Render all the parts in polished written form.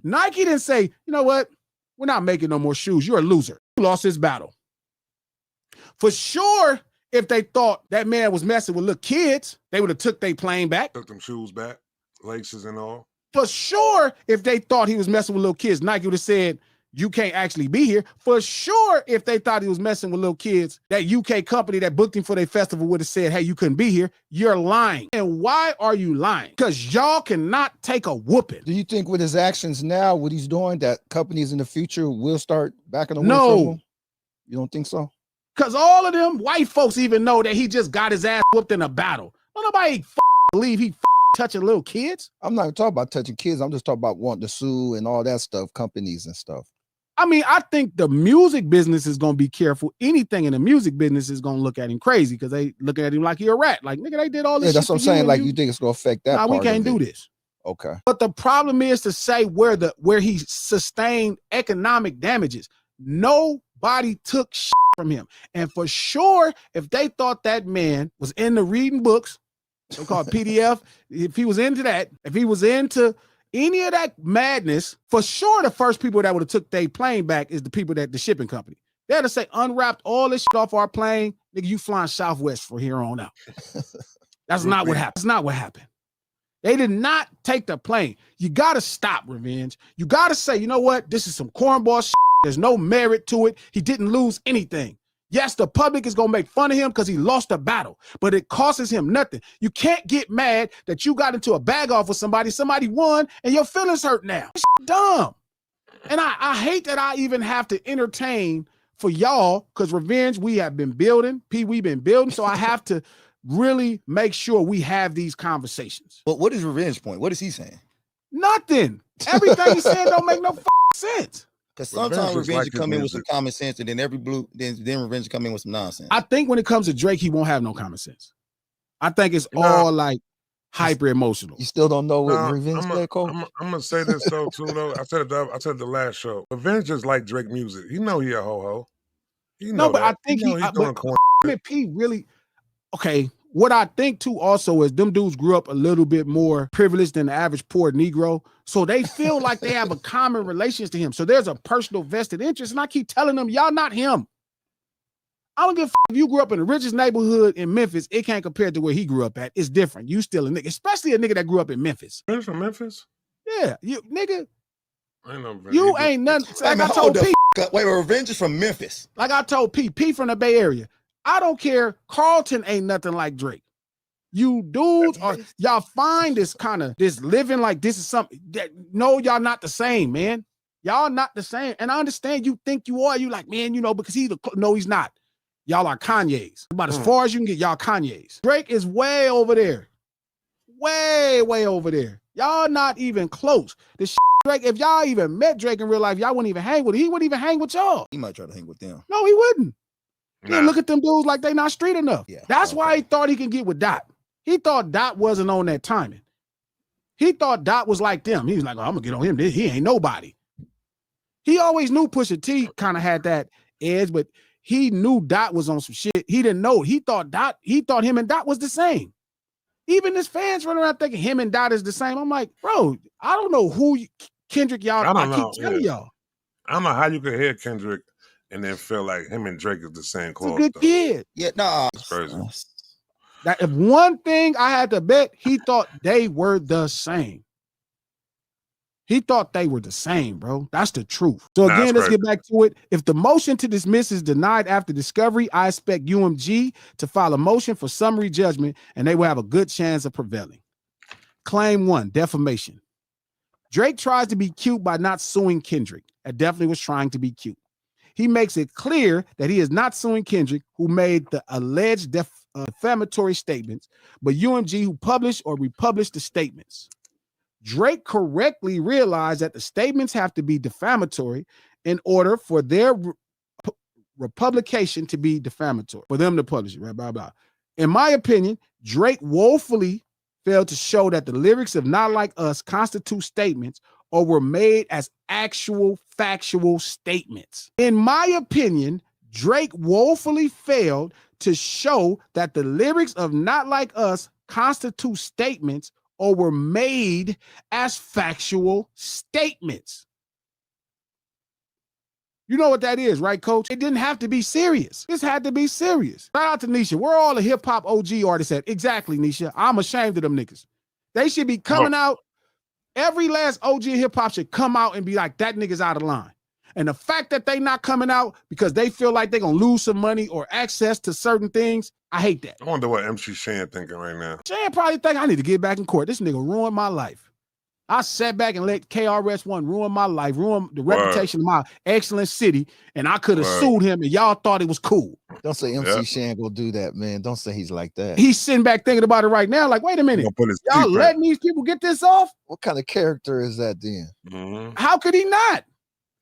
Nike didn't say, you know what? We're not making no more shoes. You're a loser. You lost this battle. For sure, if they thought that man was messing with little kids, they would have took their plane back. Took them shoes back, laces and all. For sure, if they thought he was messing with little kids, Nike would have said, you can't actually be here. For sure, if they thought he was messing with little kids, that UK company that booked him for their festival would have said, hey, you couldn't be here. You're lying. And why are you lying? Because y'all cannot take a whooping. Do you think with his actions now, what he's doing, that companies in the future will start backing away No. from him? You don't think so? Because all of them white folks even know that he just got his ass whooped in a battle. Don't nobody believe he touching little kids. I'm not talking about touching kids. I'm just talking about wanting to sue and all that stuff, companies and stuff. I mean, I think the music business is going to be careful. Anything in the music business is going to look at him crazy because they looking at him like he a rat. Like, nigga, they did all this shit. That's what I'm saying. Like, you think it's going to affect that? Nah, we can't do this. Okay. But the problem is to say where he sustained economic damages. Nobody took shit from him. And for sure, if they thought that man was into reading books, so-called PDF, if he was into that, if he was into any of that madness, for sure the first people that would have took their plane back is the people that the shipping company. They'd have say, unwrapped all this shit off our plane. Nigga, you flying Southwest from here on out. That's not what happened. That's not what happened. They did not take the plane. You got to stop, Revenge. You got to say, you know what? This is some cornball shit. There's no merit to it. He didn't lose anything. Yes, the public is going to make fun of him because he lost a battle, but it costs him nothing. You can't get mad that you got into a bag off with somebody won, and your feelings hurt now. It's dumb. And I hate that I even have to entertain for y'all because Revenge, we have been building. We've been building, so I have to really make sure we have these conversations. But what is Revenge point? What is he saying? Nothing. Everything he's saying don't make no sense. Because sometimes Revenge come in with some common sense, and then then Revenge come in with some nonsense. I think when it comes to Drake, he won't have no common sense. I think it's all like hyper emotional. You still don't know what Revenge said, Cole? I'm gonna say this though too. Though I said it the last show. Revenge is like Drake music. You know he a ho-ho. No, but I think he's doing corn. P really okay. What I think too also is them dudes grew up a little bit more privileged than the average poor Negro. So they feel like they have a common relations to him. So there's a personal vested interest. And I keep telling them, y'all not him. I don't give a f if you grew up in the richest neighborhood in Memphis. It can't compare to where he grew up at. It's different. You still a nigga, especially a nigga that grew up in Memphis. Revenge from Memphis? Yeah, you nigga. I know, you ain't nothing. Like I told P. Wait, Revenge is from Memphis. Like I told P from the Bay Area. I don't care. Carlton ain't nothing like Drake. You dudes are, y'all find this kind of, this living like this is something that, no, y'all not the same, man. Y'all not the same. And I understand you think you are. You like, man, you know, because no, he's not. Y'all are Kanye's. About as far as you can get, y'all Kanye's. Drake is way over there. Way, way over there. Y'all not even close. This shit, Drake, if y'all even met Drake in real life, y'all wouldn't even hang with him. He wouldn't even hang with y'all. He might try to hang with them. No, he wouldn't. Nah. Yeah, look at them dudes like they not street enough. Yeah, that's why he thought he can get with Dot. He thought Dot wasn't on that timing. He thought Dot was like them. He was like, oh, I'm gonna get on him. He ain't nobody. He always knew Pusha T kind of had that edge, but he knew Dot was on some shit. He didn't know. He thought him and Dot was the same. Even his fans running around thinking him and Dot is the same. I'm like, bro, I don't know who Kendrick y'all. I keep telling y'all. I don't know how you could hear Kendrick and then feel like him and Drake is the same clothes. He's a good kid. Yeah, nah. It's crazy. That if one thing I had to bet, he thought they were the same. He thought they were the same, bro. That's the truth. So again, let's get back to it. If the motion to dismiss is denied after discovery, I expect UMG to file a motion for summary judgment, and they will have a good chance of prevailing. Claim 1, defamation. Drake tries to be cute by not suing Kendrick. That definitely was trying to be cute. He makes it clear that he is not suing Kendrick, who made the alleged defamatory statements, but UMG, who published or republished the statements. Drake correctly realized that the statements have to be defamatory in order for their republication to be defamatory, for them to publish it, right? Blah, blah. In my opinion, Drake woefully failed to show that the lyrics of Not Like Us constitute statements or were made as actual factual statements. In my opinion, Drake woefully failed to show that the lyrics of Not Like Us constitute statements or were made as factual statements. You know what that is, right, Coach? It didn't have to be serious. This had to be serious. Shout out to Nisha. Where all the hip-hop OG artists at? Exactly, Nisha. I'm ashamed of them niggas. They should be coming out. Every last OG hip-hop should come out and be like, that nigga's out of line. And the fact that they not coming out because they feel like they're going to lose some money or access to certain things, I hate that. I wonder what MC Shan thinking right now. Shan probably think I need to get back in court. This nigga ruined my life. I sat back and let KRS-One ruin my life, ruin the reputation of my excellent city, and I could have sued him, and y'all thought it was cool. Don't say MC Shan gonna do that, man. Don't say he's like that. He's sitting back thinking about it right now, like, wait a minute. Y'all letting these people get this off? What kind of character is that then? Mm-hmm. How could he not?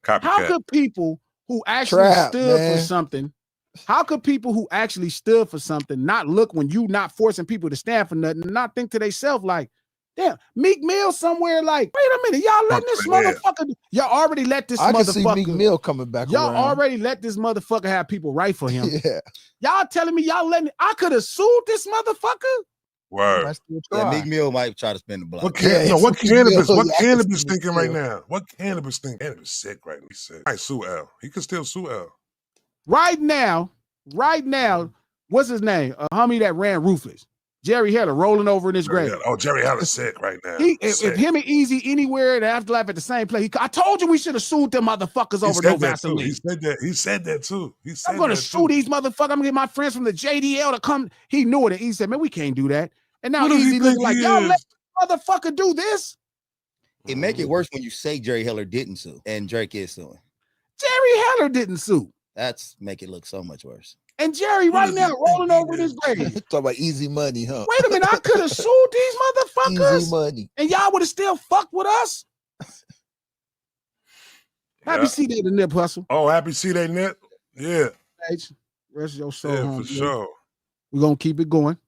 Copycat. How could people who actually stood for something, how could people who actually stood for something not look when you not forcing people to stand for nothing and not think to themselves like, damn, Meek Mill somewhere like, wait a minute, y'all letting this motherfucker, y'all already let this motherfucker. I can see Meek Mill coming back Y'all around. already let this motherfucker have people write for him. Yeah. Y'all telling me y'all letting, I could have sued this motherfucker? Word. Yeah, Meek Mill might try to spin the block. What cannabis thinking right now? What cannabis thinking? Cannabis sick right now. He's sick. I sue L. He could still sue L. Right now, what's his name? A homie that ran Ruthless. Jerry Heller rolling over in his grave. Oh, Jerry Heller's sick right now. If him and Easy anywhere in the afterlife at the same place, I told you we should have sued them motherfuckers over no Vaseline. He said that too. I'm gonna sue these motherfuckers. I'm gonna get my friends from the JDL to come. He knew it. And Easy said, man, we can't do that. And now Easy looking like, y'all let this motherfucker do this? It make it worse when you say Jerry Heller didn't sue and Drake is suing. Jerry Heller didn't sue. That's make it look so much worse. And Jerry right now rolling over in his grave. Talk about easy money, huh? Wait a minute, I could have sued these motherfuckers. Easy money. And y'all would have still fucked with us. Happy C-Day to Nip Hustle. Oh, happy C-Day, Nip. Yeah. Rest of your soul. Yeah, for sure. We're going to keep it going.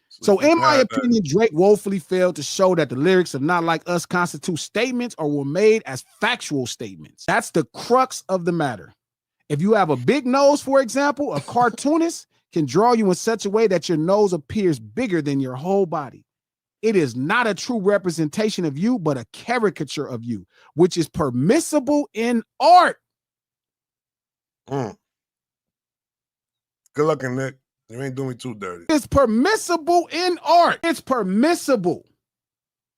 So in my opinion, Drake woefully failed to show that the lyrics of Not Like Us constitute statements or were made as factual statements. That's the crux of the matter. If you have a big nose, for example, a cartoonist can draw you in such a way that your nose appears bigger than your whole body. It is not a true representation of you, but a caricature of you, which is permissible in art. Good looking, Nick. You ain't doing me too dirty. It's permissible in art. It's permissible.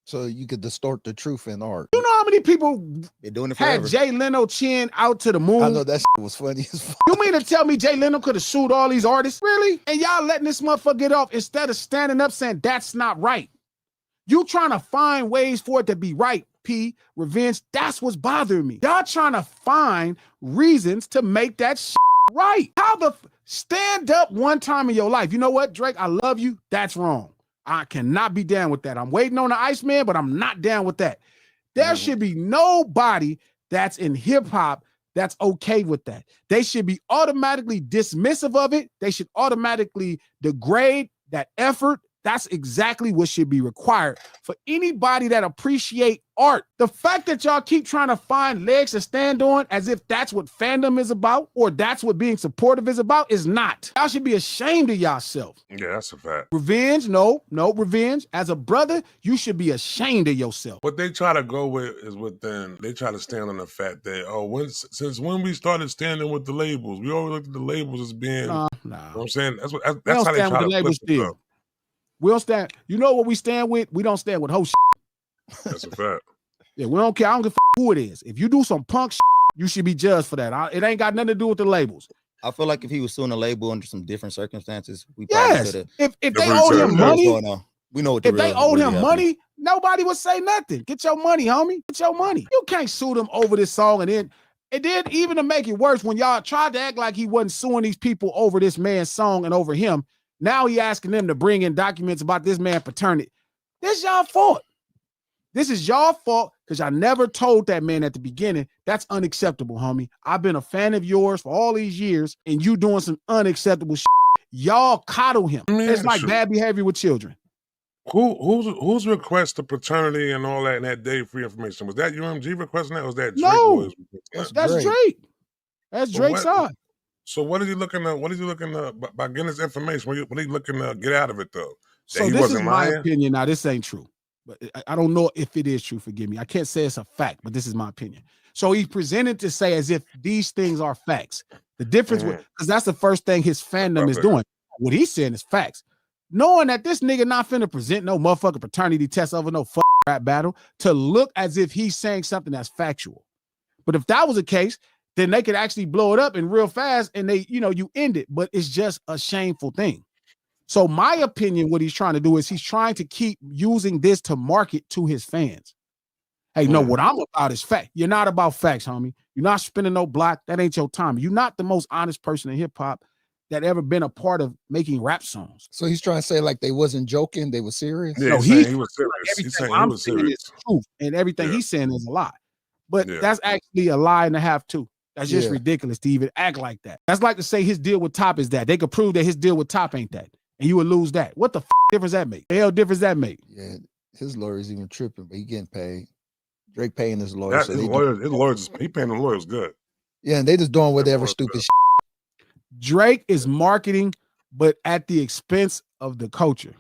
So you could distort the truth in art. You know how many people doing it had Jay Leno chin out to the moon? I know that was funny as fuck. You mean to tell me Jay Leno could have sued all these artists? Really? And y'all letting this motherfucker get off instead of standing up saying that's not right. You trying to find ways for it to be right, P. Revenge, that's what's bothering me. Y'all trying to find reasons to make that shit right. How the stand up one time in your life. You know what, Drake? I love you. That's wrong. I cannot be down with that. I'm waiting on the Iceman, but I'm not down with that. There should be nobody that's in hip hop that's okay with that. They should be automatically dismissive of it. They should automatically degrade that effort. That's exactly what should be required for anybody that appreciate art. The fact that y'all keep trying to find legs to stand on as if that's what fandom is about or that's what being supportive is about is not. Y'all should be ashamed of yourself. Yeah, that's a fact. Revenge, no, revenge. As a brother, you should be ashamed of yourself. What they try to go with is they try to stand on the fact that, since when we started standing with the labels, we always looked at the labels as being, you know what I'm saying? That's how they try to flip it up. We don't stand. You know what we stand with? We don't stand with whole shit. That's a fact. Yeah, we don't care. I don't give a who it is. If you do some punk shit, you should be judged for that. It ain't got nothing to do with the labels. I feel like if he was suing a label under some different circumstances, we probably could have. If they owed him money, we know what if they owed him money, nobody would say nothing. Get your money, homie. Get your money. You can't sue them over this song and then even to make it worse, when y'all tried to act like he wasn't suing these people over this man's song and over him. Now he asking them to bring in documents about this man's paternity. This y'all fault. This is y'all fault because y'all never told that man at the beginning. That's unacceptable, homie. I've been a fan of yours for all these years, and you doing some unacceptable shit. Y'all coddle him. It's like bad behavior with children. Whose request to paternity and all that in that day free information? Was that UMG requesting that, or was that Drake? No, that's Drake. That's Drake's side. So what is he looking to by getting this information? What are you looking to get out of it though? So this is my opinion. Now this ain't true. but I don't know if it is true. Forgive me. I can't say it's a fact, but this is my opinion. So he presented to say as if these things are facts. The difference with, because that's the first thing his fandom is doing. What he's saying is facts. Knowing that this nigga not finna present no motherfucking paternity test over no rap battle to look as if he's saying something that's factual. But if that was the case, then they could actually blow it up and real fast and they, you end it. But it's just a shameful thing. So my opinion, what he's trying to do is he's trying to keep using this to market to his fans. Hey, no, what I'm about is fact. You're not about facts, homie. You're not spinning no block. That ain't your time. You're not the most honest person in hip hop that ever been a part of making rap songs. So he's trying to say like they wasn't joking, they were serious. Yeah, no, he was serious. Everything I'm saying is truth, and everything he's saying is a lie. But that's actually a lie and a half too. That's just ridiculous to even act like that. That's like to say his deal with Top is that. They could prove that his deal with Top ain't that, and you would lose that. What the difference that make? The hell difference that make? Yeah, his lawyer's even tripping, but he getting paid. Drake paying his lawyers. So his lawyers, he paying the lawyers good. Yeah, and they just doing whatever stupid shit. Drake is marketing, but at the expense of the culture.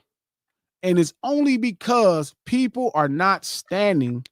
And it's only because people are not standing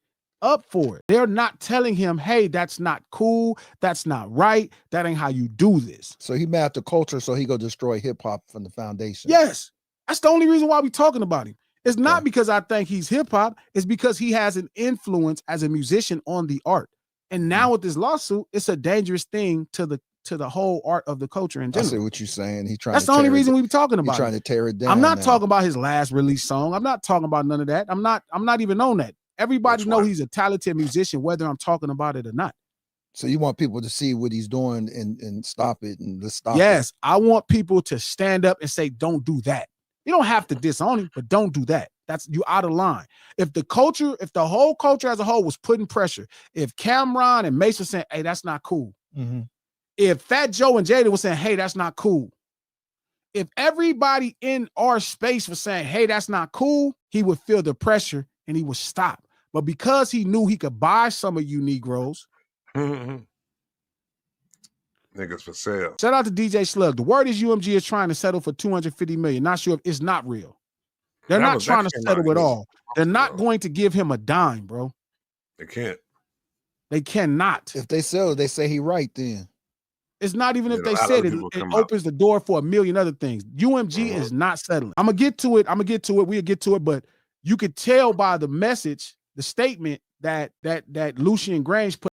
up for it. They're not telling him, hey, that's not cool. That's not right. That ain't how you do this. So he mad at the culture, so he go destroy hip hop from the foundation. Yes. That's the only reason why we're talking about him. It's not because I think he's hip hop. It's because he has an influence as a musician on the art. And now with this lawsuit, it's a dangerous thing to the whole art of the culture in general. I see what you're saying. That's the only reason we be talking about. He's trying to tear it down. I'm not talking about his last release song. I'm not talking about none of that. I'm not even on that. Everybody know he's a talented musician, whether I'm talking about it or not. So you want people to see what he's doing and stop it and let's stop it. Yes, I want people to stand up and say, don't do that. You don't have to disown him, but don't do that. That's you out of line. If the whole culture as a whole was putting pressure, if Cameron and Mason saying, hey, that's not cool. If Fat Joe and Jada was saying, hey, that's not cool. If everybody in our space was saying, hey, that's not cool, he would feel the pressure and he would stop. But because he knew he could buy some of you Negroes. Niggas for sale. Shout out to DJ Slug. The word is UMG is trying to settle for $250 million. Not sure if it's not real. They're not trying to settle at all. They're not going to give him a dime, bro. They can't. They cannot. If they sell, they say he right then. It's not even if they said it. It opens the door for a million other things. UMG is not settling. I'm gonna get to it. We'll get to it. But you could tell by the message, the statement that Lucian Grange put